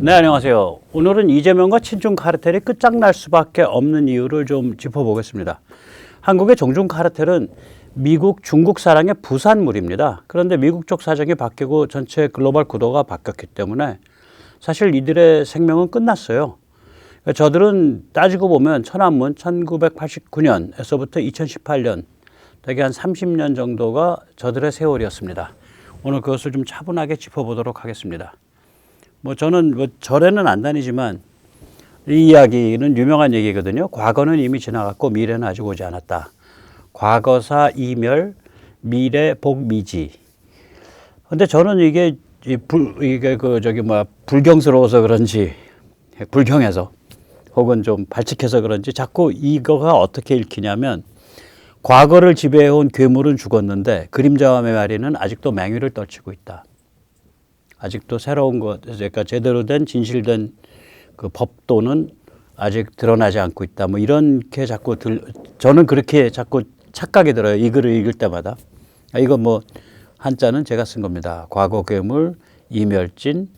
네, 안녕하세요. 오늘은 이재명과 친중 카르텔이 끝장날 수밖에 없는 이유를 좀 짚어보겠습니다. 한국의 종중 카르텔은 미국, 중국 사랑의 부산물입니다. 그런데 미국 쪽 사정이 바뀌고 전체 글로벌 구도가 바뀌었기 때문에 사실 이들의 생명은 끝났어요. 저들은 따지고 보면 천안문 1989년에서부터 2018년, 대개 한 30년 정도가 저들의 세월이었습니다. 오늘 그것을 좀 차분하게 짚어보도록 하겠습니다. 저는 절에는 안 다니지만 이 이야기는 유명한 얘기거든요. 과거는 이미 지나갔고 미래는 아직 오지 않았다. 과거사 이멸, 미래 복미지. 근데 저는 이게 불경스러워서 그런지, 불경해서 혹은 좀 발칙해서 그런지 자꾸 이거가 어떻게 읽히냐면, 과거를 지배해온 괴물은 죽었는데 그림자와 메아리는 아직도 맹위를 떨치고 있다. 아직도 새로운 것, 그러니까 제대로 된 진실된 그 법도는 아직 드러나지 않고 있다. 이렇게 자꾸 저는 그렇게 자꾸 착각이 들어요. 이 글을 읽을 때마다. 이거 한자는 제가 쓴 겁니다. 과거 괴물, 이멸진,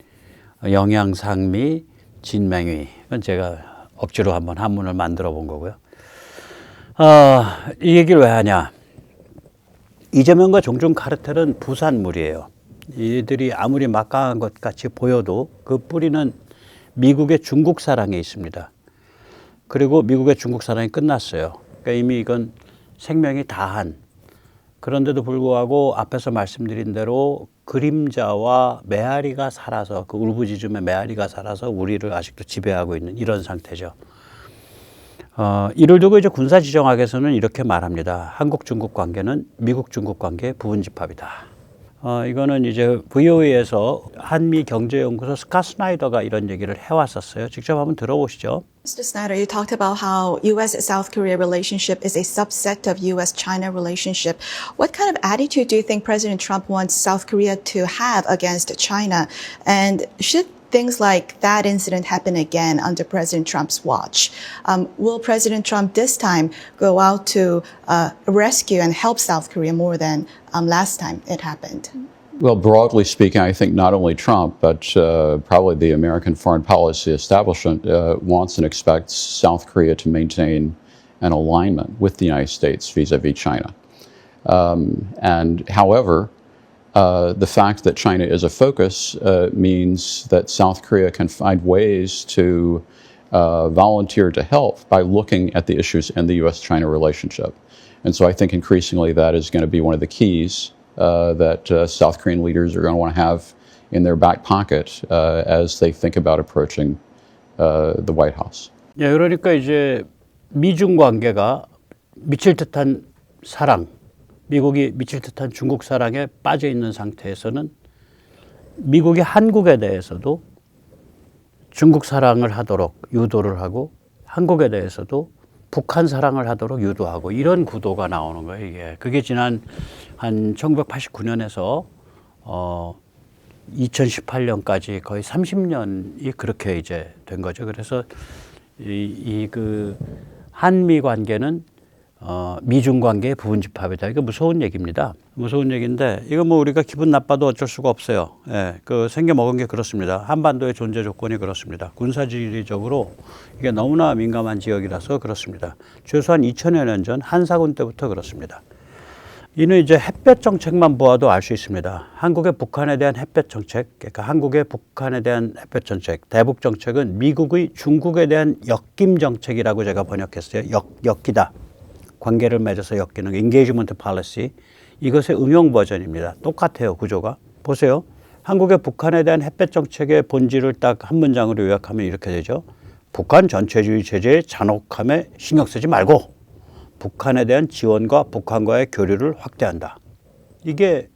영양상미, 진맹위. 이건 제가 억지로 한번 한문을 만들어 본 거고요. 이 얘기를 왜 하냐. 이재명과 종중 카르텔은 부산물이에요. 이들이 아무리 막강한 것 같이 보여도 그 뿌리는 미국의 중국 사랑에 있습니다. 그리고 미국의 중국 사랑이 끝났어요. 그러니까 이미 이건 생명이 다한. 그런데도 불구하고 앞에서 말씀드린 대로 그림자와 메아리가 살아서, 그 울부짖음의 메아리가 살아서 우리를 아직도 지배하고 있는 이런 상태죠. 이를 두고 이제 군사지정학에서는 이렇게 말합니다. 한국-중국 관계는 미국-중국 관계의 부분집합이다. 이거는 이제 VOA에서 한미경제연구소 스캇 스나이더가 이런 얘기를 해왔었어요. 직접 한번 들어보시죠. Mr. Snyder, you talked about how U.S.-South Korea relationship is a subset of U.S.-China relationship. What kind of attitude do you think President Trump wants South Korea to have against China? And should things like that incident happen again under President Trump's watch? Will President Trump this time go out to rescue and help South Korea more than last time it happened? Well, broadly speaking, I think not only Trump, but probably the American foreign policy establishment wants and expects South Korea to maintain an alignment with the United States vis-a-vis China. However, the fact that China is a focus means that South Korea can find ways to volunteer to help by looking at the issues in the U.S.-China relationship. And so I think increasingly that is going to be one of the keys that South Korean leaders are going to want to have in their back pocket as they think about approaching the White House. 예, 그러니까 이제 미중 관계가 미칠 듯한 사랑, 미국이 미칠 듯한 중국 사랑에 빠져 있는 상태에서는 미국이 한국에 대해서도 중국 사랑을 하도록 유도를 하고 한국에 대해서도 북한 사랑을 하도록 유도하고 이런 구도가 나오는 거예요, 이게. 그게 지난 한 1989년에서 2018년까지 거의 30년이 그렇게 이제 된 거죠. 그래서 그 한미 관계는 미중 관계의 부분집합이다. 이거 무서운 얘기입니다. 무서운 얘기인데 이거 우리가 기분 나빠도 어쩔 수가 없어요. 예, 생겨 먹은 게 그렇습니다. 한반도의 존재 조건이 그렇습니다. 군사지리적으로 이게 너무나 민감한 지역이라서 그렇습니다. 최소한 2000여 년 전 한사군 때부터 그렇습니다. 이는 이제 햇볕 정책만 보아도 알 수 있습니다. 한국의 북한에 대한 햇볕 정책, 그러니까 한국의 북한에 대한 햇볕 정책, 대북 정책은 미국의 중국에 대한 엮임 정책이라고 제가 번역했어요. 엮이다. 관계를 맺어서 엮이는 engagement policy. 이것의 응용 버전입니다. 똑같아요, 구조가. 보세요. 한국의 북한에 대한 햇볕 정책의 본질을 딱 한 문장으로 요약하면 이렇게 되죠. 북한 전체주의 체제의 잔혹함에 신경 쓰지 말고 북한에 대한 지원과 북한과의 교류를 확대한다. 이게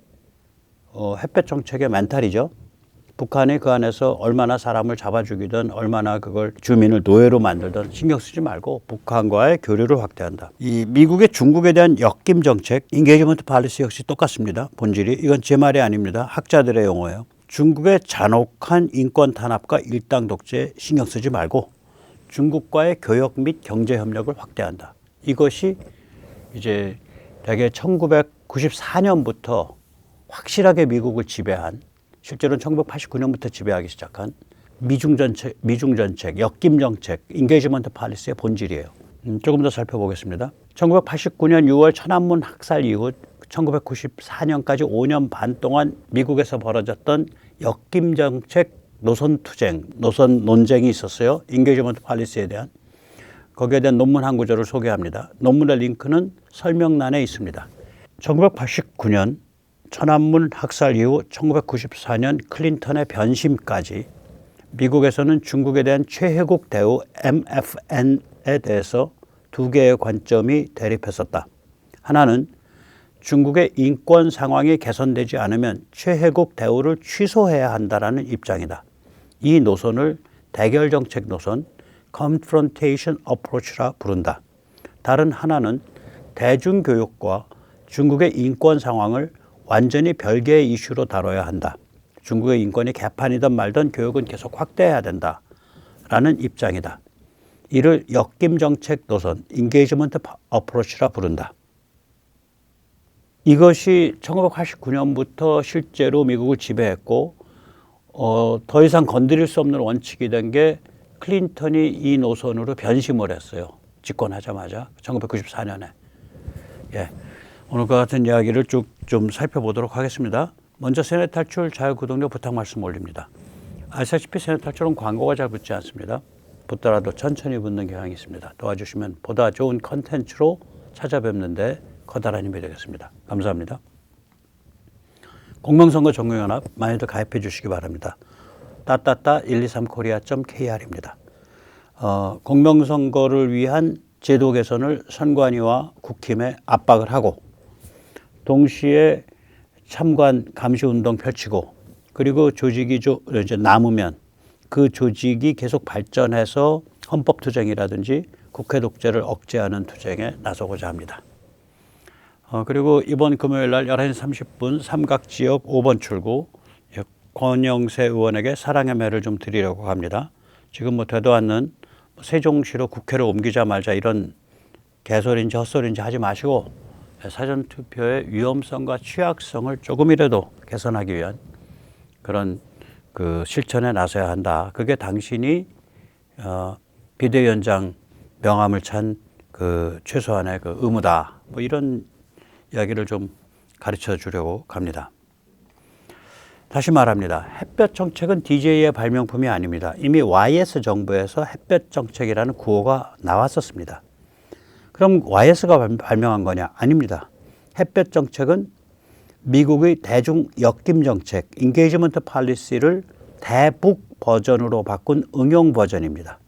햇볕 정책의 멘탈이죠. 북한이 그 안에서 얼마나 사람을 잡아 죽이든 얼마나 그걸 주민을 노예로 만들든 신경 쓰지 말고 북한과의 교류를 확대한다. 이 미국의 중국에 대한 엮임 정책, 인게이지먼트 팔리시 역시 똑같습니다. 본질이. 이건 제 말이 아닙니다. 학자들의 용어예요. 중국의 잔혹한 인권 탄압과 일당 독재에 신경 쓰지 말고 중국과의 교역 및 경제 협력을 확대한다. 이것이 이제 대개 1994년부터 확실하게 미국을 지배한, 실제로는 1989년부터 지배하기 시작한 미중 정책, 역김 정책, 인게이지먼트 팔리시의 본질이에요. 조금 더 살펴보겠습니다. 1989년 6월 천안문 학살 이후 1994년까지 5년 반 동안 미국에서 벌어졌던 역김 정책 노선 투쟁, 노선 논쟁이 있었어요. 인게이지먼트 팔리시에 대한. 거기에 대한 논문 한 구절을 소개합니다. 논문의 링크는 설명란에 있습니다. 1989년 천안문 학살 이후 1994년 클린턴의 변심까지 미국에서는 중국에 대한 최혜국 대우 MFN에 대해서 두 개의 관점이 대립했었다. 하나는 중국의 인권 상황이 개선되지 않으면 최혜국 대우를 취소해야 한다라는 입장이다. 이 노선을 대결 정책 노선, confrontation approach라 부른다. 다른 하나는 대중교육과 중국의 인권 상황을 완전히 별개의 이슈로 다뤄야 한다. 중국의 인권이 개판이든 말든 교육은 계속 확대해야 된다라는 입장이다. 이를 역김 정책 노선, 인게이지먼트 어프로치라 부른다. 이것이 1989년부터 실제로 미국을 지배했고 더 이상 건드릴 수 없는 원칙이 된 게 클린턴이 이 노선으로 변심을 했어요. 집권하자마자 1994년에. 예. 오늘과 같은 이야기를 쭉 좀 살펴보도록 하겠습니다. 먼저 세넷 탈출 자유 구독료 부탁 말씀 올립니다. 아시다시피 세넷 탈출은 광고가 잘 붙지 않습니다. 붙더라도 천천히 붙는 경향이 있습니다. 도와주시면 보다 좋은 컨텐츠로 찾아뵙는데 커다란 힘이 되겠습니다. 감사합니다. 공명선거 전국연합 많이들 가입해 주시기 바랍니다. 따따따123korea.kr입니다. 공명선거를 위한 제도 개선을 선관위와 국힘에 압박을 하고 동시에 참관 감시 운동 펼치고 그리고 조직이 이제 남으면 그 조직이 계속 발전해서 헌법 투쟁이라든지 국회 독재를 억제하는 투쟁에 나서고자 합니다. 그리고 이번 금요일 날 11시 30분 삼각지역 5번 출구 권영세 의원에게 사랑의 매를 좀 드리려고 합니다. 지금 뭐 되도 않는 세종시로 국회를 옮기자 말자 이런 개소리인지 헛소리인지 하지 마시고 사전투표의 위험성과 취약성을 조금이라도 개선하기 위한 그런 그 실천에 나서야 한다. 그게 당신이 비대위원장 명함을 찬 그 최소한의 그 의무다. 뭐 이런 이야기를 좀 가르쳐 주려고 갑니다. 다시 말합니다. 햇볕 정책은 DJ의 발명품이 아닙니다. 이미 YS 정부에서 햇볕 정책이라는 구호가 나왔었습니다. 그럼 YS가 발명한 거냐? 아닙니다. 햇볕 정책은 미국의 대중 역김 정책, 인게이지먼트 팔리시를 대북 버전으로 바꾼 응용 버전입니다.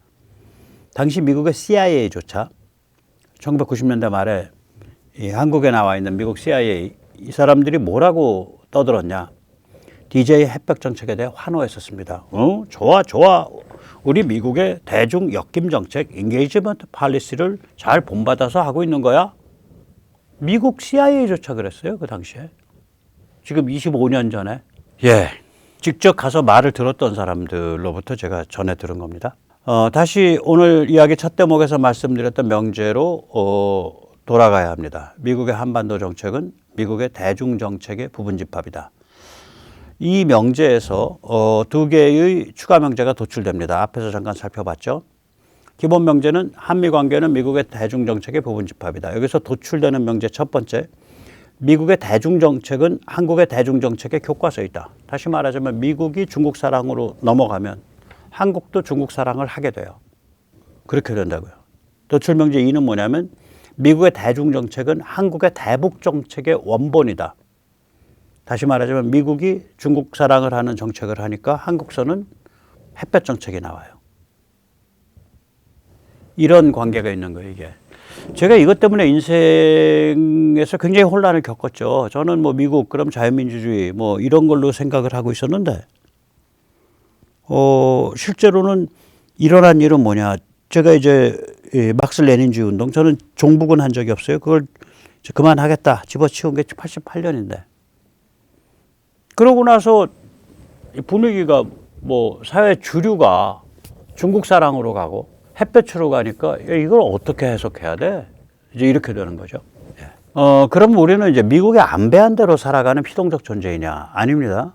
당시 미국의 CIA조차 1990년대 말에 이 한국에 나와 있는 미국 CIA 이 사람들이 뭐라고 떠들었냐? DJ 햇볕 정책에 대해 환호했었습니다. 좋아. 우리 미국의 대중 역김 정책, 인게이지먼트 팔리시를 잘 본받아서 하고 있는 거야? 미국 CIA조차 그랬어요, 그 당시에. 지금 25년 전에. 예. 직접 가서 말을 들었던 사람들로부터 제가 전해 들은 겁니다. 다시 오늘 이야기 첫 대목에서 말씀드렸던 명제로 돌아가야 합니다. 미국의 한반도 정책은 미국의 대중 정책의 부분 집합이다. 이 명제에서 두 개의 추가 명제가 도출됩니다. 앞에서 잠깐 살펴봤죠. 기본 명제는 한미 관계는 미국의 대중 정책의 부분 집합이다. 여기서 도출되는 명제 첫 번째, 미국의 대중 정책은 한국의 대중 정책의 교과서이다. 다시 말하자면 미국이 중국 사랑으로 넘어가면 한국도 중국 사랑을 하게 돼요. 그렇게 된다고요. 도출 명제 2는 뭐냐면 미국의 대중 정책은 한국의 대북 정책의 원본이다. 다시 말하자면 미국이 중국 사랑을 하는 정책을 하니까 한국서는 햇볕 정책이 나와요. 이런 관계가 있는 거예요, 이게. 제가 이것 때문에 인생에서 굉장히 혼란을 겪었죠. 저는 뭐 미국, 그럼 자유민주주의 뭐 이런 걸로 생각을 하고 있었는데, 실제로는 일어난 일은 뭐냐. 제가 이제 막스 레닌주의 운동, 저는 종북은 한 적이 없어요. 그걸 그만하겠다 집어치운 게 88년인데. 그러고 나서 분위기가 뭐 사회 주류가 중국 사랑으로 가고 햇볕으로 가니까 이걸 어떻게 해석해야 돼? 이제 이렇게 되는 거죠. 그럼 우리는 이제 미국의 안배한 대로 살아가는 피동적 존재이냐? 아닙니다.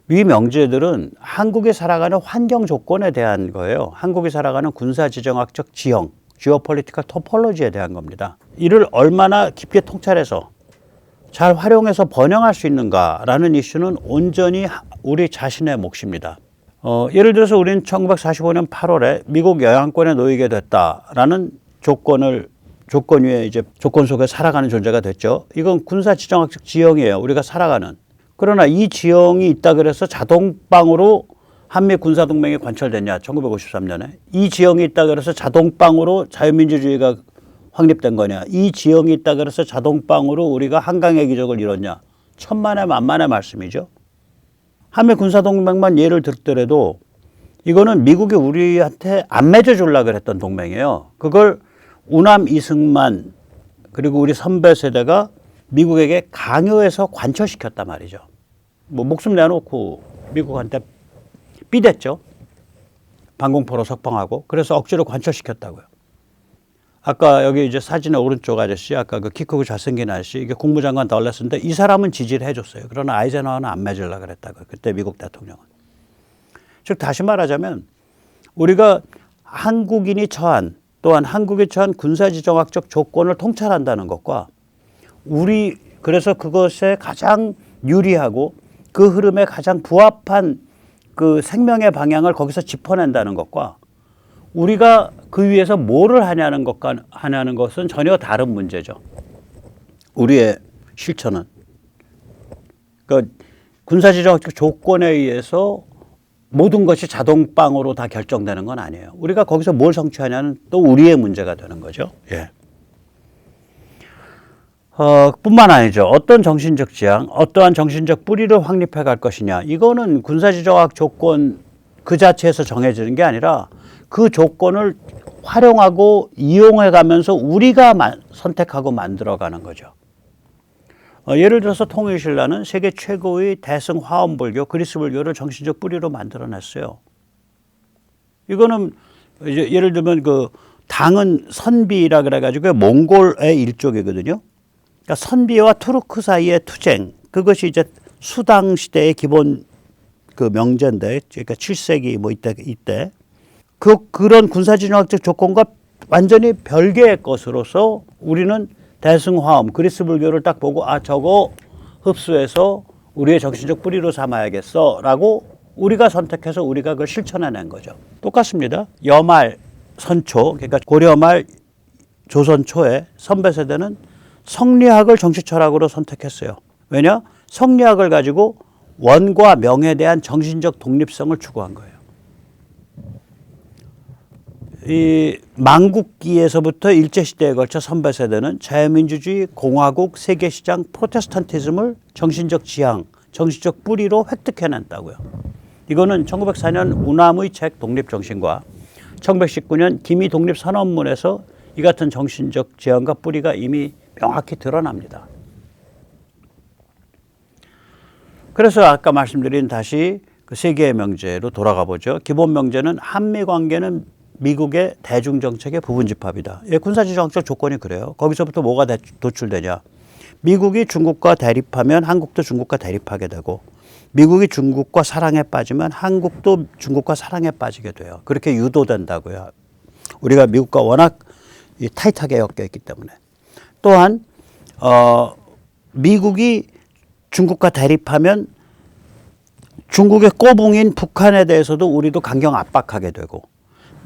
이 명제들은 한국이 살아가는 환경 조건에 대한 거예요. 한국이 살아가는 군사지정학적 지형, 지오폴리티컬 토폴로지에 대한 겁니다. 이를 얼마나 깊게 통찰해서 잘 활용해서 번영할 수 있는가라는 이슈는 온전히 우리 자신의 몫입니다. 예를 들어서 우리는 1945년 8월에 미국 영향권에 놓이게 됐다라는 조건 위에 이제 조건 속에 살아가는 존재가 됐죠. 이건 군사지정학적 지형이에요. 우리가 살아가는. 그러나 이 지형이 있다 그래서 자동방으로 한미 군사동맹이 관철됐냐? 1953년에. 이 지형이 있다 그래서 자동방으로 자유민주주의가 확립된 거냐? 이 지형이 있다 그래서 자동방으로 우리가 한강의 기적을 이뤘냐? 천만의 만만의 말씀이죠. 한미 군사동맹만 예를 들더라도 이거는 미국이 우리한테 안 맺어주려고 그랬던 동맹이에요. 그걸 우남 이승만 그리고 우리 선배 세대가 미국에게 강요해서 관철시켰단 말이죠. 뭐 목숨 내놓고 미국한테 삐댔죠. 방공포로 석방하고 그래서 억지로 관철시켰다고요. 아까 여기 이제 사진의 오른쪽 아저씨, 아까 그 키 크고 잘생긴 아저씨, 이게 국무장관 덜레스인데 이 사람은 지지를 해줬어요. 그러나 아이젠하워는 안 맺으려고 그랬다고요. 그때 미국 대통령은. 즉 다시 말하자면 우리가 한국인이 처한 또한 한국이 처한 군사지정학적 조건을 통찰한다는 것과 그래서 그것에 가장 유리하고 그 흐름에 가장 부합한 그 생명의 방향을 거기서 짚어낸다는 것과 우리가 그 위에서 뭐를 하냐는 것은 전혀 다른 문제죠. 우리의 실천은. 그러니까 군사지정학적 조건에 의해서 모든 것이 자동방으로 다 결정되는 건 아니에요. 우리가 거기서 뭘 성취하냐는 또 우리의 문제가 되는 거죠. 예. 뿐만 아니죠. 어떤 정신적 지향, 어떠한 정신적 뿌리를 확립해 갈 것이냐. 이거는 군사지정학 조건 그 자체에서 정해지는 게 아니라 그 조건을 활용하고 이용해 가면서 우리가 선택하고 만들어 가는 거죠. 예를 들어서 통일신라는 세계 최고의 대승 화엄불교, 그리스 불교를 정신적 뿌리로 만들어냈어요. 이거는 이제 예를 들면 그 당은 선비라 그래가지고 몽골의 일족이거든요. 그러니까 선비와 투르크 사이의 투쟁, 그것이 이제 수당 시대의 기본 그 명제인데, 그러니까 7세기 뭐 이때 그런 군사지정학적 조건과 완전히 별개의 것으로서 우리는 대승화엄, 그리스 불교를 딱 보고 저거 흡수해서 우리의 정신적 뿌리로 삼아야겠어라고 우리가 선택해서 우리가 그걸 실천해낸 거죠. 똑같습니다. 여말 선초, 그러니까 고려 말 조선 초에 선배 세대는 성리학을 정치 철학으로 선택했어요. 왜냐? 성리학을 가지고 원과 명에 대한 정신적 독립성을 추구한 거예요. 이 망국기에서부터 일제시대에 걸쳐 선배 세대는 자유민주주의, 공화국, 세계시장, 프로테스탄티즘을 정신적 지향, 정신적 뿌리로 획득해냈다고요. 이거는 1904년 우남의 책 독립정신과 1919년 김이 독립선언문에서 이 같은 정신적 지향과 뿌리가 이미 명확히 드러납니다. 그래서 아까 말씀드린 다시 그 세 개의 명제로 돌아가 보죠. 기본 명제는 한미 관계는 미국의 대중정책의 부분집합이다. 예, 군사지정학적 조건이 그래요. 거기서부터 뭐가 도출되냐. 미국이 중국과 대립하면 한국도 중국과 대립하게 되고 미국이 중국과 사랑에 빠지면 한국도 중국과 사랑에 빠지게 돼요. 그렇게 유도된다고요. 우리가 미국과 워낙 타이트하게 엮여 있기 때문에. 또한 미국이 중국과 대립하면 중국의 꼬붕인 북한에 대해서도 우리도 강경 압박하게 되고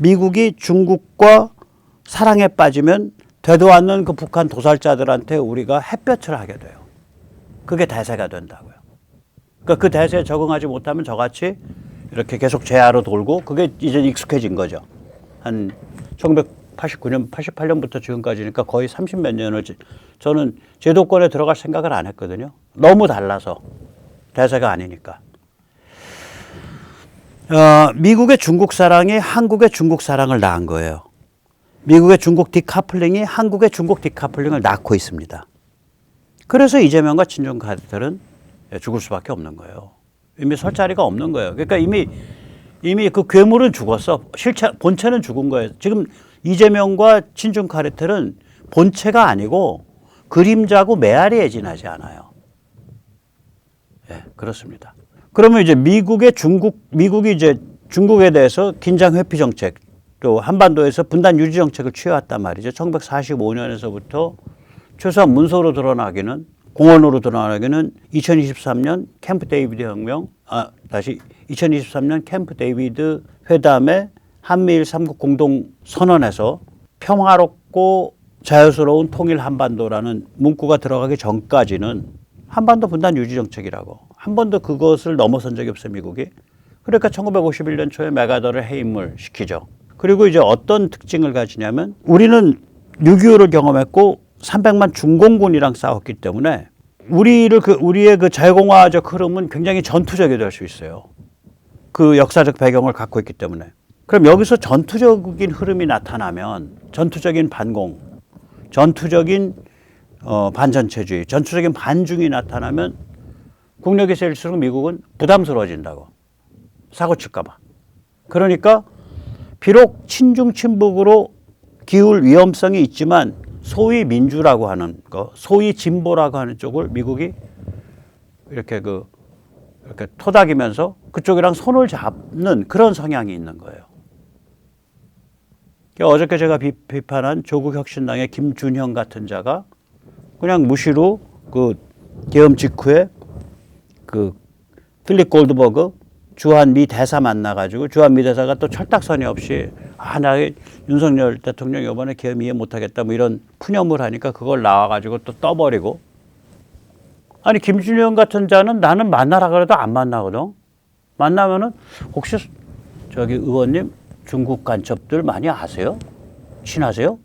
미국이 중국과 사랑에 빠지면 되도 않는 그 북한 도살자들한테 우리가 햇볕을 하게 돼요. 그게 대세가 된다고요. 그러니까 그 대세에 적응하지 못하면 저같이 이렇게 계속 제하로 돌고 그게 이제 익숙해진 거죠. 한 1989년, 88년부터 지금까지니까 거의 30몇 년을 저는 제도권에 들어갈 생각을 안 했거든요. 너무 달라서. 대세가 아니니까. 미국의 중국 사랑이 한국의 중국 사랑을 낳은 거예요. 미국의 중국 디카플링이 한국의 중국 디카플링을 낳고 있습니다. 그래서 이재명과 친중 카드텔은 죽을 수밖에 없는 거예요. 이미 설 자리가 없는 거예요. 그러니까 이미 그 괴물은 죽었어. 본체는 죽은 거예요. 지금 이재명과 친중 카르텔은 본체가 아니고 그림자고 메아리에 지나지 않아요. 예, 그렇습니다. 그러면 이제 미국이 이제 중국에 대해서 긴장 회피 정책, 또 한반도에서 분단 유지 정책을 취해왔단 말이죠. 1945년에서부터 최소한 문서로 드러나기는, 공언으로 드러나기는 2023년 캠프 데이비드 혁명, 2023년 캠프 데이비드 회담의 한미일 3국 공동 선언에서 평화롭고 자유스러운 통일 한반도라는 문구가 들어가기 전까지는 한반도 분단 유지 정책이라고, 한 번도 그것을 넘어선 적이 없어요, 미국이. 그러니까 1951년 초에 메가더를 해임을 시키죠. 그리고 이제 어떤 특징을 가지냐면, 우리는 6.25를 경험했고 300만 중공군이랑 싸웠기 때문에 우리의 그 자유공화적 흐름은 굉장히 전투적이 될 수 있어요. 그 역사적 배경을 갖고 있기 때문에. 그럼 여기서 전투적인 흐름이 나타나면, 전투적인 반공, 전투적인 반전체주의, 전투적인 반중이 나타나면 국력이 세일수록 미국은 부담스러워진다고. 사고 칠까 봐. 그러니까 비록 친중 친북으로 기울 위험성이 있지만 소위 민주라고 하는 거, 소위 진보라고 하는 쪽을 미국이 이렇게 토닥이면서 그쪽이랑 손을 잡는 그런 성향이 있는 거예요. 어저께 제가 비판한 조국혁신당의 김준형 같은 자가 그냥 무시로 그 계엄 직후에 그 필립 골드버그 주한미 대사 만나가지고 주한미 대사가 또 철딱서니 없이 나 윤석열 대통령 이번에 계엄 이해 못하겠다 뭐 이런 푸념을 하니까 그걸 나와가지고 또 떠버리고. 아니 김준형 같은 자는 나는 만나라 그래도 안 만나거든. 만나면은 혹시 저기 의원님 중국 간첩들 많이 아세요? 친하세요?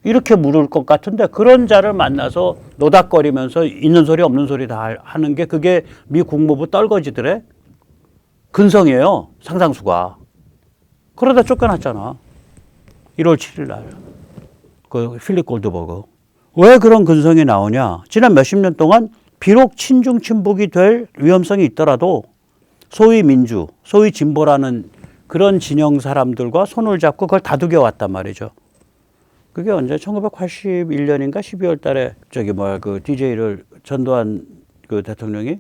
이렇게 물을 것 같은데, 그런 자를 만나서 노닥거리면서 있는 소리 없는 소리 다 하는 게 그게 미 국무부 떨거지들의 근성이에요. 상당수가. 그러다 쫓겨났잖아. 1월 7일 날. 그 필립 골드버그. 왜 그런 근성이 나오냐. 지난 몇십 년 동안 비록 친중 친북이 될 위험성이 있더라도 소위 민주, 소위 진보라는 그런 진영 사람들과 손을 잡고 그걸 다독여 왔단 말이죠. 그게 언제 1981년인가 12월 달에 그 DJ를 전두환 그 대통령이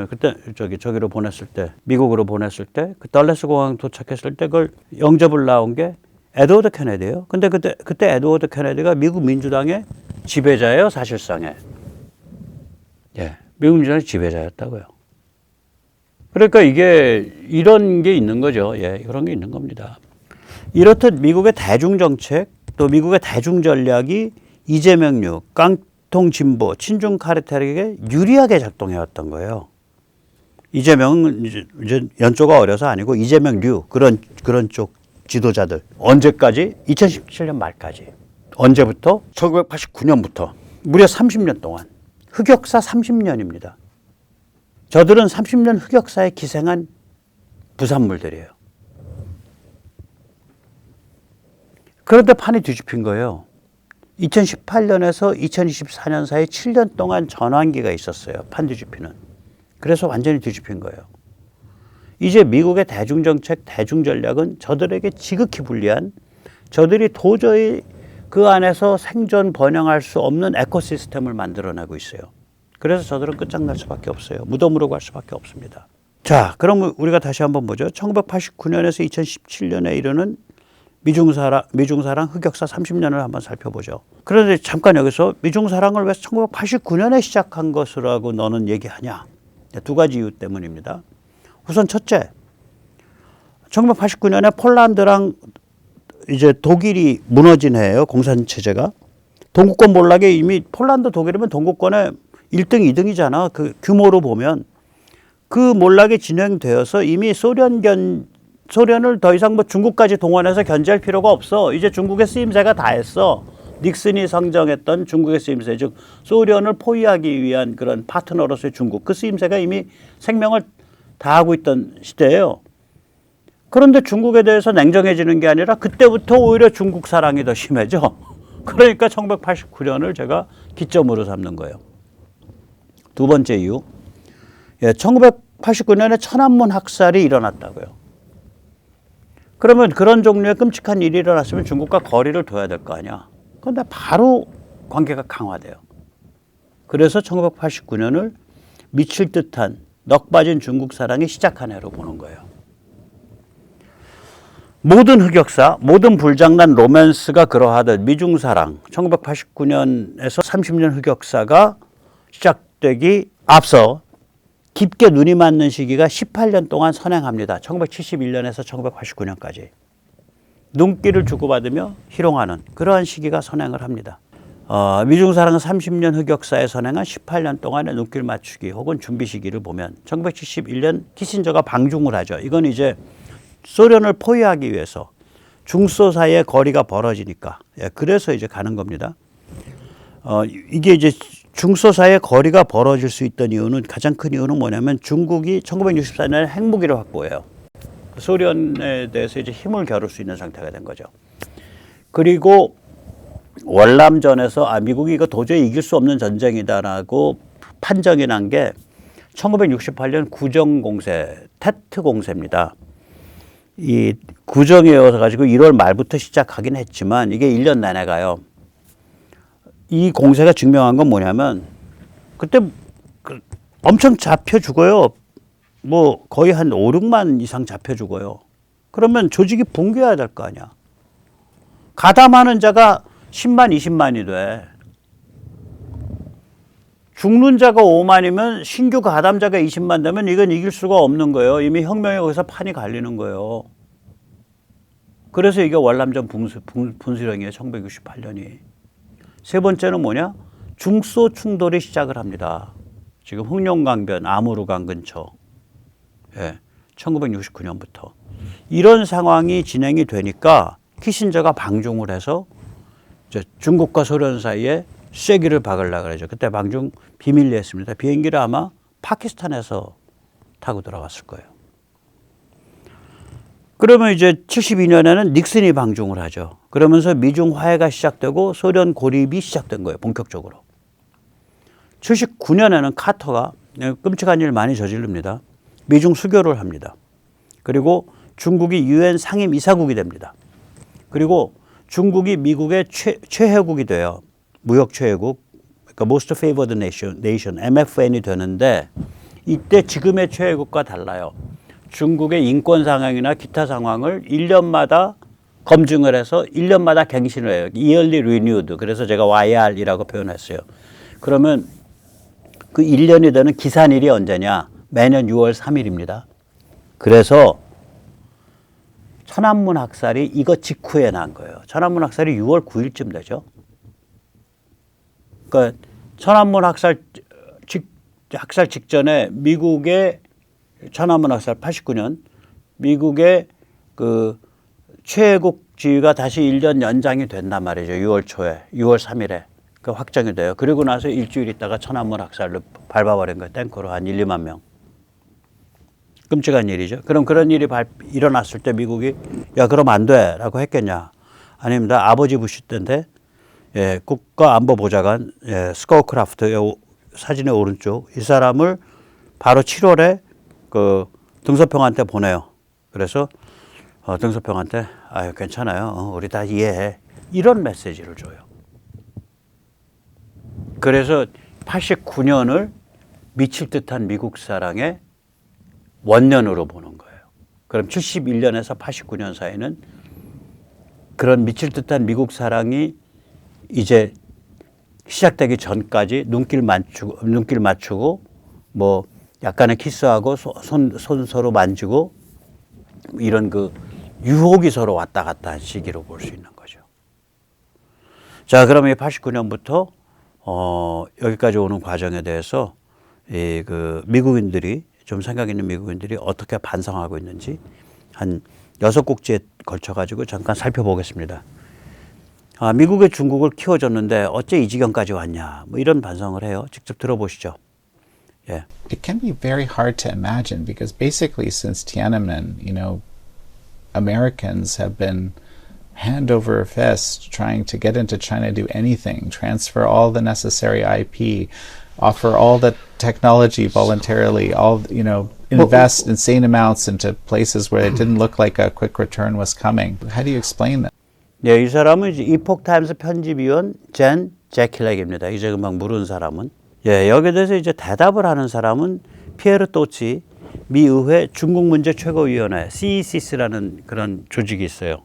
그때 저기로 보냈을 때, 미국으로 보냈을 때, 그 달라스 공항 도착했을 때 그걸 영접을 나온 게 에드워드 케네디예요. 근데 그때 에드워드 케네디가 미국 민주당의 지배자예요, 사실상에. 예, 미국 민주당의 지배자였다고요. 그러니까 이게 이런 게 있는 거죠. 예, 그런 게 있는 겁니다. 이렇듯 미국의 대중 정책, 또 미국의 대중 전략이 이재명류, 깡통 진보, 친중 카르텔에게 유리하게 작동해왔던 거예요. 이재명은 이제 연조가 어려서 아니고 이재명류 그런 쪽 지도자들 언제까지? 2017년 말까지. 언제부터? 1989년부터 무려 30년 동안. 흑역사 30년입니다. 저들은 30년 흑역사에 기생한 부산물들이에요. 그런데 판이 뒤집힌 거예요. 2018년에서 2024년 사이 7년 동안 전환기가 있었어요. 판 뒤집히는. 그래서 완전히 뒤집힌 거예요. 이제 미국의 대중정책, 대중전략은 저들에게 지극히 불리한, 저들이 도저히 그 안에서 생존 번영할 수 없는 에코시스템을 만들어내고 있어요. 그래서 저들은 끝장날 수밖에 없어요. 무덤으로 갈 수밖에 없습니다. 자, 그럼 우리가 다시 한번 보죠. 1989년에서 2017년에 이르는 미중사랑 흑역사 30년을 한번 살펴보죠. 그런데 잠깐 여기서 미중사랑을 왜 1989년에 시작한 것이라고 너는 얘기하냐? 두 가지 이유 때문입니다. 우선 첫째, 1989년에 폴란드랑 이제 독일이 무너진 해예요. 공산체제가. 동구권 몰락에 이미 폴란드 독일이면 동구권에 1등, 2등이잖아. 그 규모로 보면. 그 몰락이 진행되어서 이미 소련을 더 이상 뭐 중국까지 동원해서 견제할 필요가 없어. 이제 중국의 쓰임새가 다 했어. 닉슨이 상정했던 중국의 쓰임새, 즉 소련을 포위하기 위한 그런 파트너로서의 중국, 그 쓰임새가 이미 생명을 다하고 있던 시대예요. 그런데 중국에 대해서 냉정해지는 게 아니라 그때부터 오히려 중국 사랑이 더 심해져. 그러니까 1989년을 제가 기점으로 삼는 거예요. 두 번째 이유, 1989년에 천안문 학살이 일어났다고요. 그러면 그런 종류의 끔찍한 일이 일어났으면 중국과 거리를 둬야 될 거 아니야. 그런데 바로 관계가 강화돼요. 그래서 1989년을 미칠 듯한 넋 빠진 중국 사랑이 시작한 해로 보는 거예요. 모든 흑역사, 모든 불장난 로맨스가 그러하듯 미중 사랑 1989년에서 30년 흑역사가 시작되기 앞서 깊게 눈이 맞는 시기가 18년 동안 선행합니다. 1971년에서 1989년까지. 눈길을 주고받으며 희롱하는 그러한 시기가 선행을 합니다. 미중 사랑은 30년 흑역사에 선행한 18년 동안의 눈길 맞추기 혹은 준비 시기를 보면 1971년 키신저가 방중을 하죠. 이건 이제 소련을 포위하기 위해서 중소 사이의 거리가 벌어지니까 그래서 이제 가는 겁니다. 이게 이제 중소 사이의 거리가 벌어질 수 있던 이유는 가장 큰 이유는 뭐냐면 중국이 1964년에 핵무기를 확보해요. 소련에 대해서 이제 힘을 겨룰 수 있는 상태가 된 거죠. 그리고 월남전에서 미국이 이거 도저히 이길 수 없는 전쟁이다라고 판정이 난 게 1968년 구정공세, 테트 공세입니다. 이 구정이어서 가지고 1월 말부터 시작하긴 했지만 이게 1년 내내 가요. 이 공세가 증명한 건 뭐냐면 그때 엄청 잡혀 죽어요. 뭐 거의 한 5, 6만 이상 잡혀 죽어요. 그러면 조직이 붕괴해야 될 거 아니야. 가담하는 자가 10만, 20만이 돼. 죽는 자가 5만이면 신규 가담자가 20만 되면 이건 이길 수가 없는 거예요. 이미 혁명에 거기서 판이 갈리는 거예요. 그래서 이게 월남전 분수령이에요. 1968년이. 세 번째는 뭐냐? 중소 충돌이 시작을 합니다. 지금 흑룡강변, 아무르강 근처. 1969년부터. 이런 상황이 진행이 되니까 키신저가 방중을 해서 이제 중국과 소련 사이에 쐐기를 박으려고 그러죠. 그때 방중 비밀리 했습니다. 비행기를 아마 파키스탄에서 타고 들어갔을 거예요. 그러면 이제 72년에는 닉슨이 방중을 하죠. 그러면서 미중 화해가 시작되고 소련 고립이 시작된 거예요. 본격적으로. 79년에는 카터가 끔찍한 일 많이 저지릅니다. 미중 수교를 합니다. 그리고 중국이 유엔 상임 이사국이 됩니다. 그리고 중국이 미국의 최혜국이 돼요. 무역 최혜국, 그러니까 Most Favored Nation, MFN이 되는데 이때 지금의 최혜국과 달라요. 중국의 인권 상황이나 기타 상황을 1년마다 검증을 해서 1년마다 갱신을 해요. Yearly Renewed. 그래서 제가 YR이라고 표현했어요. 그러면 그 1년이 되는 기산일이 언제냐? 매년 6월 3일입니다. 그래서 천안문 학살이 이거 직후에 난 거예요. 천안문 학살이 6월 9일쯤 되죠. 그러니까 천안문 학살 직전에 미국의 천안문 학살 89년 미국의 그 최애국 지위가 다시 1년 연장이 된단 말이죠. 6월 초에 6월 3일에 그 확정이 돼요. 그리고 나서 일주일 있다가 천안문 학살로 밟아버린 거예요. 탱크로 한 1, 2만 명. 끔찍한 일이죠. 그럼 그런 일이 일어났을 때 미국이 야 그럼 안 돼라고 했겠냐? 아닙니다. 아버지 부시 때인데 국가안보보좌관 스코크라프트 사진의 오른쪽 이 사람을 바로 7월에 그 등소평한테 보내요. 그래서 등소평한테 아유 괜찮아요. 우리 다 이해해. 이런 메시지를 줘요. 그래서 89년을 미칠 듯한 미국 사랑의 원년으로 보는 거예요. 그럼 71년에서 89년 사이는 그런 미칠 듯한 미국 사랑이 이제 시작되기 전까지 눈길 맞추고 뭐 약간의 키스하고 손 서로 만지고 이런 그 유혹이 서로 왔다 갔다 한 시기로 볼 수 있는 거죠. 자, 그러면 89년부터 여기까지 오는 과정에 대해서 그 미국인들이 좀 생각 있는 미국인들이 어떻게 반성하고 있는지 한 6곡지에 걸쳐 가지고 잠깐 살펴보겠습니다. 미국의 중국을 키워줬는데 어째 이 지경까지 왔냐 뭐 이런 반성을 해요. 직접 들어보시죠. 예. It can be very hard to imagine because basically since Tiananmen, Americans have been hand over fist trying to get into China, do anything, transfer all the necessary IP, offer all the technology voluntarily, invest insane amounts into places where it didn't look like a quick return was coming. How do you explain that? 네, 이 사람은 이제 이폭 타임스 편집위원 젠 제킬렉입니다. 이제 금방 물은 사람은. 예, 여기에 대해서 이제 대답을 하는 사람은 피에르 또치 미 의회 중국 문제 최고위원회 CECC라는 그런 조직이 있어요.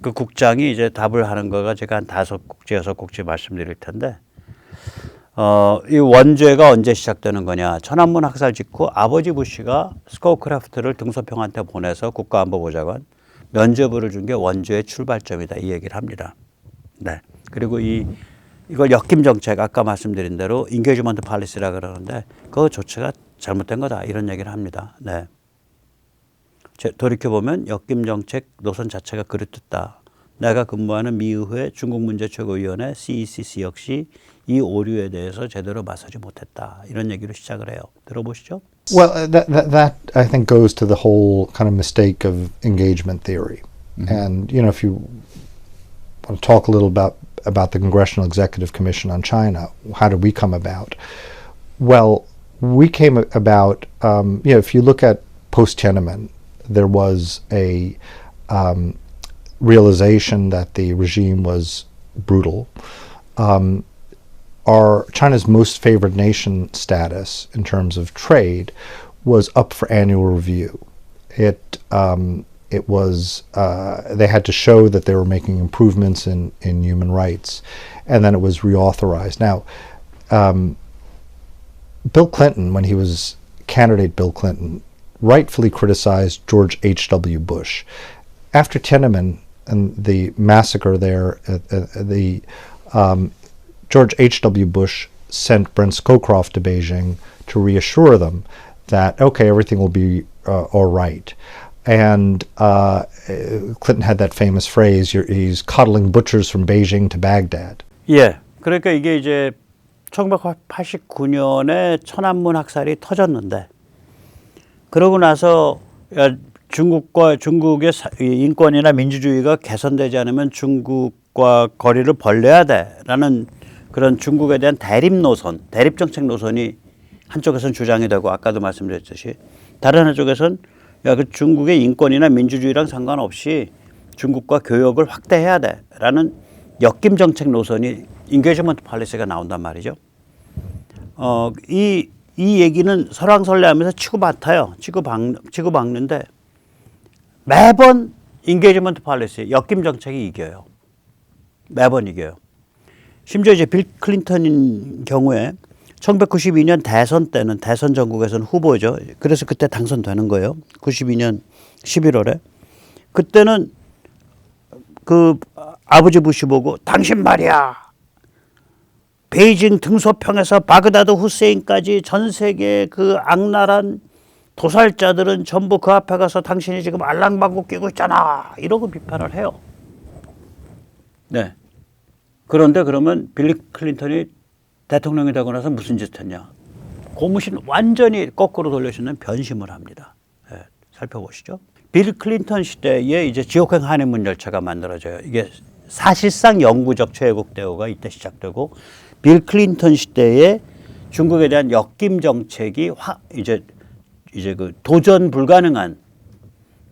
그 국장이 이제 답을 하는 거가 제가 한 5국지, 6국지 말씀드릴 텐데, 이 원죄가 언제 시작되는 거냐. 천안문 학살 직후 아버지 부시가 스코크래프트를 등소평한테 보내서 국가안보보좌관 면죄부를 준 게 원죄의 출발점이다. 이 얘기를 합니다. 네. 그리고 이걸 역김 정책, 아까 말씀드린 대로 인게이지먼트 팔리시라 그러는데 그 조치가 잘못된 거다. 이런 얘기를 합니다. 네. 돌이켜보면 역김 정책 노선 자체가 그릇됐다. 내가 근무하는 미의회 중국문제최고위원회 CECC 역시 이 오류에 대해서 제대로 맞서지 못했다. 이런 얘기로 시작을 해요. 들어보시죠. Well, that I think goes to the whole kind of mistake of engagement theory. And if you want to talk a little about the Congressional Executive Commission on China, how did we come about? Well, we came about. If you look at post Tiananmen, there was a realization that the regime was brutal. Our China's most favored nation status in terms of trade was up for annual review. It was they had to show that they were making improvements in human rights, and then it was reauthorized. Now, Bill Clinton, when he was candidate Bill Clinton, rightfully criticized George H.W. Bush. After Tiananmen and the massacre there, George H.W. Bush sent Brent Scowcroft to Beijing to reassure them that, okay, everything will be all right. And Clinton had that famous phrase, he's coddling butchers from Beijing to Baghdad. 예. 그러니까 이게 이제 1989년에 천안문 학살이 터졌는데, 그러고 나서 중국의 인권이나 민주주의가 개선되지 않으면 중국과 거리를 벌려야 돼라는 그런 중국에 대한 대립정책 노선이 한쪽에서는 주장이 되고, 아까도 말씀드렸듯이 다른 한쪽에서는 그 중국의 인권이나 민주주의랑 상관없이 중국과 교역을 확대해야 돼라는 역김 정책 노선이 인게이지먼트 팔리시가 나온단 말이죠. 이 얘기는 설왕설래하면서 치고받아요. 치고받는데 매번 인게이지먼트 팔리시, 역김 정책이 이겨요. 매번 이겨요. 심지어 이제 빌 클린턴인 경우에 1992년 대선 때는, 대선 전국에서는 후보죠. 그래서 그때 당선되는 거예요. 92년 11월에. 그때는 그 아버지 부시 보고, 당신 말이야, 베이징 등소평에서 바그다드 후세인까지 전 세계 그 악랄한 도살자들은 전부 그 앞에 가서 당신이 지금 알랑방구 끼고 있잖아. 이러고 비판을 해요. 네. 그런데 그러면 빌리 클린턴이 대통령이 되고 나서 무슨 짓 했냐. 고무신 완전히 거꾸로 돌려주는 변심을 합니다. 네. 살펴보시죠. 빌 클린턴 시대에 이제 지옥행 한인문 열차가 만들어져요. 이게 사실상 영구적 최애국 대우가 이때 시작되고, 빌 클린턴 시대에 중국에 대한 역김 정책이 이제 그 도전 불가능한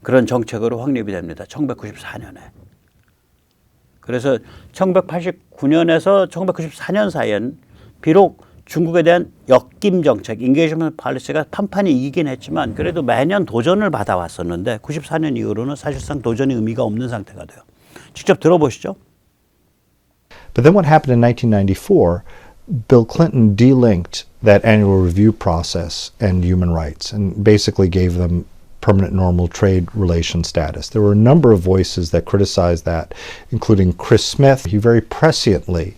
그런 정책으로 확립이 됩니다. 1994년에. 그래서 1989년에서 1994년 사이엔 비록 중국에 대한 역김 정책, 인게이지먼트 팔리시가 판판이 이기긴 했지만 그래도 매년 도전을 받아왔었는데 94년 이후로는 사실상 도전의 의미가 없는 상태가 돼요. 직접 들어보시죠. But then what happened in 1994, Bill Clinton delinked that annual review process and human rights and basically gave them permanent normal trade relation status. There were a number of voices that criticized that, including Chris Smith. He very presciently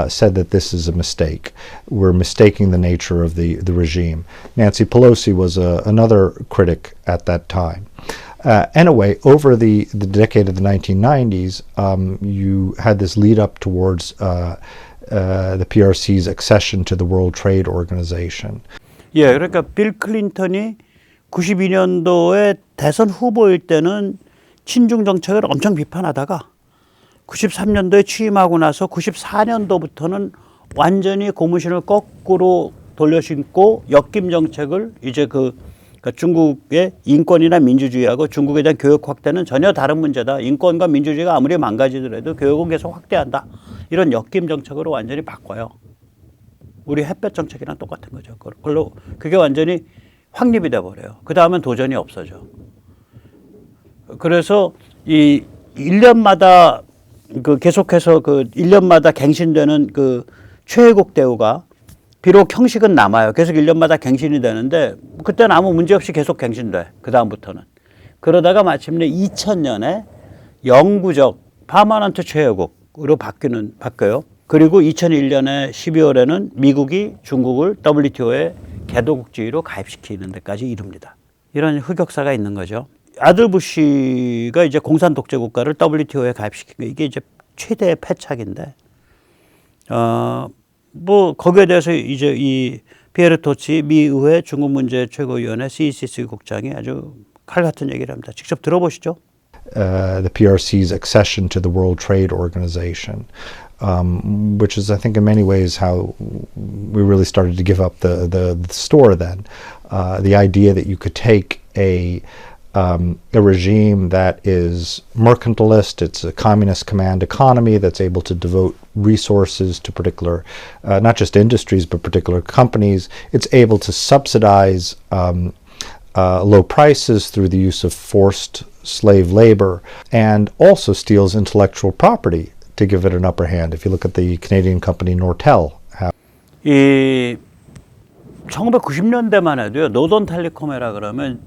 said that this is a mistake. We're mistaking the nature of the regime. Nancy Pelosi was another critic at that time. Anyway, over the decade of the 1990s, you had this lead up towards the PRC's accession to the World Trade Organization. 예, 그러니까 빌 클린턴이 92년도에 대선 후보일 때는 친중 정책을 엄청 비판하다가 93년도에 취임하고 나서 94년도부터는 완전히 고무신을 거꾸로 돌려신고 역김 정책을 이제 그러니까 중국의 인권이나 민주주의하고 중국에 대한 교역 확대는 전혀 다른 문제다. 인권과 민주주의가 아무리 망가지더라도 교역은 계속 확대한다. 이런 역김 정책으로 완전히 바꿔요. 우리 햇볕 정책이랑 똑같은 거죠. 그게 완전히 확립이 돼버려요. 그 다음엔 도전이 없어져. 그래서 이 1년마다 그 계속해서 그 1년마다 갱신되는 그 최애국 대우가 비록 형식은 남아요. 계속 1년마다 갱신이 되는데 그때는 아무 문제 없이 계속 갱신돼. 그 다음부터는. 그러다가 마침내 2000년에 영구적 파머넌트 최애국으로 바뀌어요. 그리고 2001년에 12월에는 미국이 중국을 WTO에 개도국주의로 가입시키는 데까지 이릅니다. 이런 흑역사가 있는 거죠. 아들 부시가 이제 공산 독재 국가를 WTO에 가입시킨 게 이게 이제 최대의 패착인데, 뭐 거기에 대해서 이제 이 피에르 토치 미 의회 중국 문제 최고위원회 CECC 국장이 아주 칼 같은 얘기를 합니다. 직접 들어보시죠. The PRC's accession to the World Trade Organization, which is, I think, in many ways how we really started to give up the store then. The idea that you could take a regime that is mercantilist, it's a communist command economy that's able to devote resources to particular, not just industries, but particular companies. It's able to subsidize low prices through the use of forced slave labor, and also steals intellectual property to give it an upper hand. If you look at the Canadian company Nortel. 이 1990년대만 해도요. 노던 텔레콤이라 그러면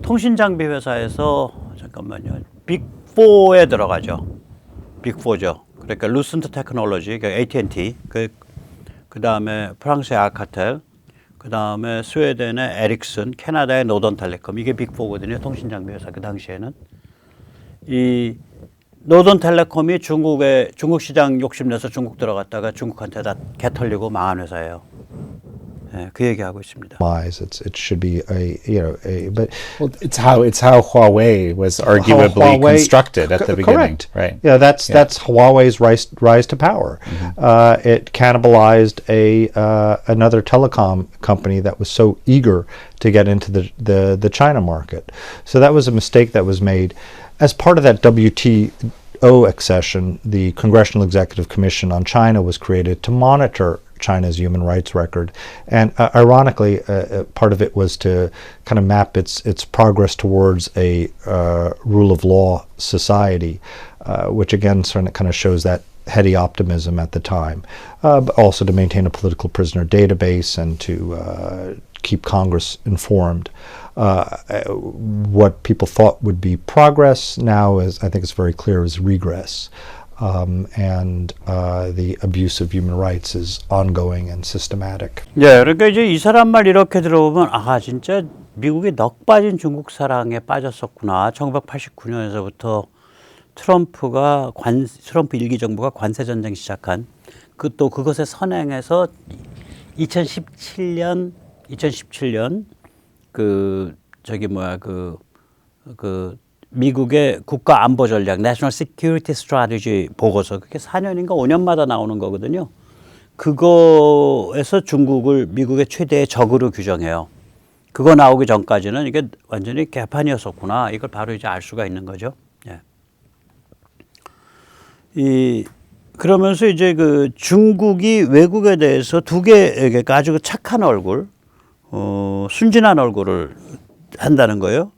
통신 장비 회사에서 잠깐만요. 빅4에 들어가죠. 빅4죠. 그러니까 루센트 테크놀로지, 그러니까 AT&T, 그 다음에 프랑스의 알카텔, 그 다음에 스웨덴의 에릭슨, 캐나다의 노던 텔레콤, 이게 빅4거든요. 통신 장비 회사 그 당시에는. 이 노던 텔레콤이 중국 시장 욕심내서 중국 들어갔다가 중국한테 다 개털리고 망한 회사예요. 네, 그 얘기하고 있습니다. It should be but well, it's how Huawei was arguably constructed at the beginning, correct. right? Yeah, that's Huawei's rise to power. It cannibalized another telecom company that was so eager to get into the China market. So that was a mistake that was made as part of that WTO accession. The Congressional Executive Commission on China was created to monitor China's human rights record, and ironically, part of it was to kind of map its progress towards a rule of law society, which again sort of kind of shows that heady optimism at the time, but also to maintain a political prisoner database and to keep Congress informed. What people thought would be progress now is, I think it's very clear, is regress. And the abuse of human rights is ongoing and systematic. 네, 그러니까 이제 이 사람 말 이렇게 들어보면 아 진짜 미국이 넋 빠진 중국 사랑에 빠졌었구나. 1989년에서부터 트럼프 일기 정부가 관세 전쟁 시작한 또 그것에 선행해서 2017년 미국의 국가 안보 전략, National Security Strategy 보고서, 그게 4년인가 5년마다 나오는 거거든요. 그거에서 중국을 미국의 최대의 적으로 규정해요. 그거 나오기 전까지는 이게 완전히 개판이었었구나. 이걸 바로 이제 알 수가 있는 거죠. 예. 그러면서 이제 그 중국이 외국에 대해서 두 개의 아주 착한 얼굴, 순진한 얼굴을 한다는 거예요.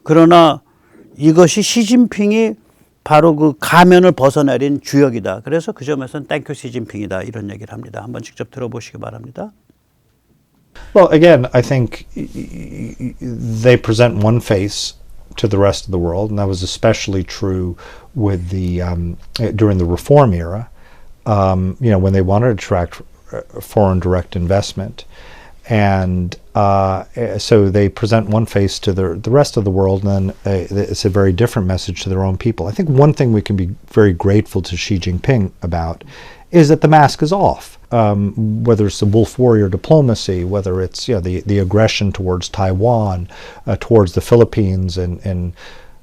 그러나 이것이 시진핑이 바로 그 가면을 벗어내린 주역이다. 그래서 그 점에서는 땡큐 시진핑이다. 이런 얘기를 합니다. 한번 직접 들어보시기 바랍니다. Well, again, I think they present one face to the rest of the world, and that was especially true with during the reform era. When they wanted to attract foreign direct investment. And so they present one face to the rest of the world, and then it's a very different message to their own people. I think one thing we can be very grateful to Xi Jinping about is that the mask is off. Whether it's the wolf warrior diplomacy, whether it's the aggression towards Taiwan, towards the Philippines, and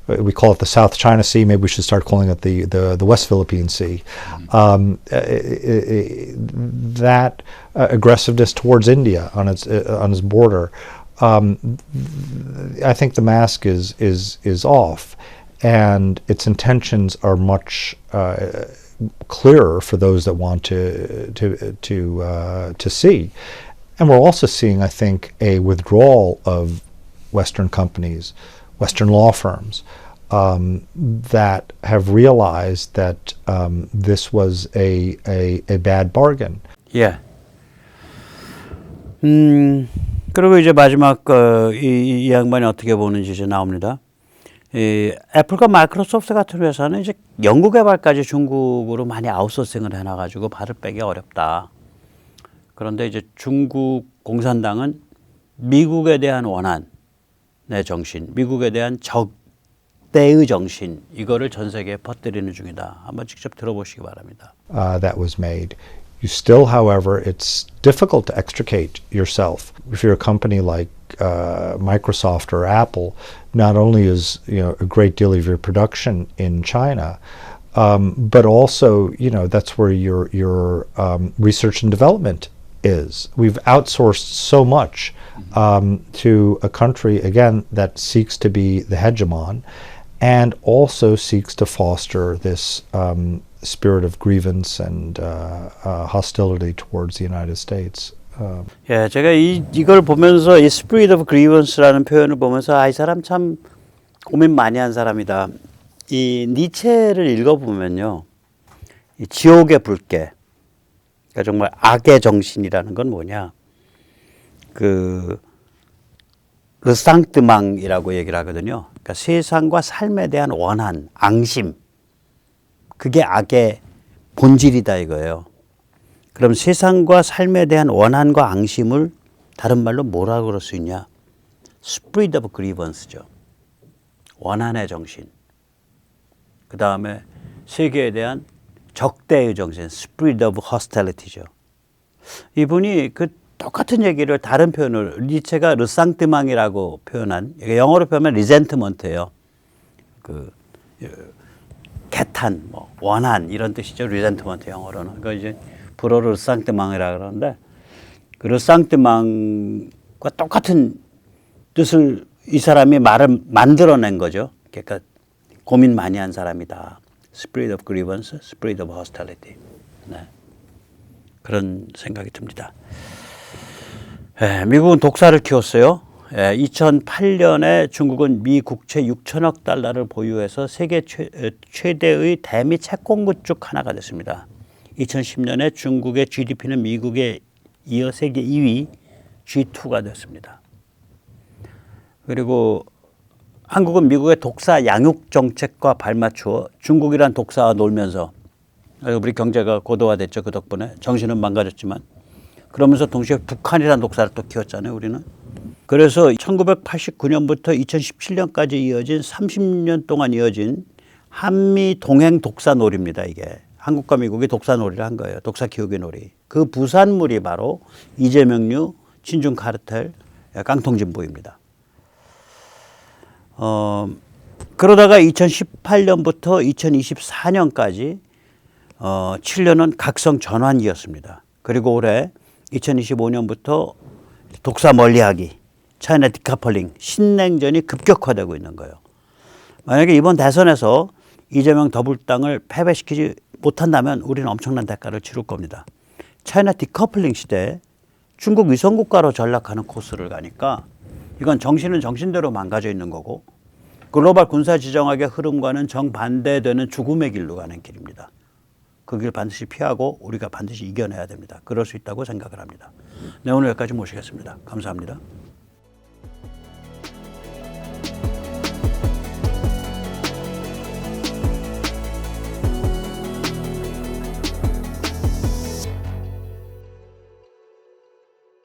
we call it the South China Sea. Maybe we should start calling it the West Philippine Sea. That aggressiveness towards India on its border, I think the mask is off, and its intentions are much clearer for those that want to see. And we're also seeing, I think, a withdrawal of Western companies, Western law firms, that have realized that this was a bad bargain. 예. 그리고 이제 마지막 이 양반이 어떻게 보는지 이제 나옵니다. 이 애플과 마이크로소프트 같은 회사는 이제 연구 개발까지 중국으로 많이 아웃소싱을 해놔가지고 발을 빼기 어렵다. 그런데 이제 중국 공산당은 미국에 대한 원한의 정신, 미국에 대한 적대의 정신, 이거를 전 세계에 퍼뜨리는 중이다. 한번 직접 들어보시기 바랍니다. That was made. You still, however, it's difficult to extricate yourself. If you're a company like Microsoft or Apple, not only is a great deal of your production in China, but also that's where your research and development is. We've outsourced so much to a country again that seeks to be the hegemon, and also seeks to foster this spirit of grievance and hostility towards the United States. 예, 제가 이걸 보면서 이 spirit of grievance라는 표현을 보면서 이 사람 참 고민 많이 한 사람이다. 이 니체를 읽어보면요, 이 지옥의 불길, 그러니까 정말 악의 정신이라는 건 뭐냐? 르상뜨망이라고 얘기를 하거든요. 그러니까 세상과 삶에 대한 원한, 앙심, 그게 악의 본질이다 이거예요. 그럼 세상과 삶에 대한 원한과 앙심을 다른 말로 뭐라고 그럴 수 있냐? Spirit of grievance죠. 원한의 정신. 그 다음에 세계에 대한 적대의 정신, Spirit of hostility죠. 이분이 그 똑같은 얘기를 다른 표현을 니체가 르상뜨망이라고 표현한, 영어로 표현하면 resentment예요. 개탄, 원한 이런 뜻이죠. resentment 영어로는. 그러니까 이제 불어로 르상뜨망이라 그러는데 그 르상뜨망과 똑같은 뜻을 이 사람이 말을 만들어낸 거죠. 그러니까 고민 많이 한 사람이다. Spirit of grievance, Spirit of hostility. 네. 그런 생각이 듭니다. 예, 미국은 독사를 키웠어요. 2008년에 중국은 미 국채 6천억 달러를 보유해서 세계 최대의 대미 채권국 중 하나가 됐습니다. 2010년에 중국의 GDP는 미국에 이어 세계 2위 G2가 됐습니다. 그리고 한국은 미국의 독사 양육 정책과 발맞추어 중국이란 독사와 놀면서 우리 경제가 고도화됐죠. 그 덕분에 정신은 망가졌지만 그러면서 동시에 북한이란 독사를 또 키웠잖아요. 우리는. 그래서 1989년부터 2017년까지 이어진 30년 동안 이어진 한미 동행 독사놀이입니다. 이게 한국과 미국이 독사놀이를 한 거예요. 독사 키우기 놀이. 그 부산물이 바로 이재명류 친중 카르텔 깡통진보입니다. 그러다가 2018년부터 2024년까지 7년은 각성 전환기였습니다. 그리고 올해 2025년부터 독사 멀리하기, 차이나 디카플링, 신냉전이 급격화되고 있는 거예요. 만약에 이번 대선에서 이재명 더불당을 패배시키지 못한다면 우리는 엄청난 대가를 치를 겁니다. 차이나 디커플링 시대에 중국 위성국가로 전락하는 코스를 가니까 이건 정신은 정신대로 망가져 있는 거고 글로벌 군사지정학의 흐름과는 정반대되는 죽음의 길로 가는 길입니다. 그 길 반드시 피하고 우리가 반드시 이겨내야 됩니다. 그럴 수 있다고 생각을 합니다. 네, 오늘 여기까지 모시겠습니다. 감사합니다.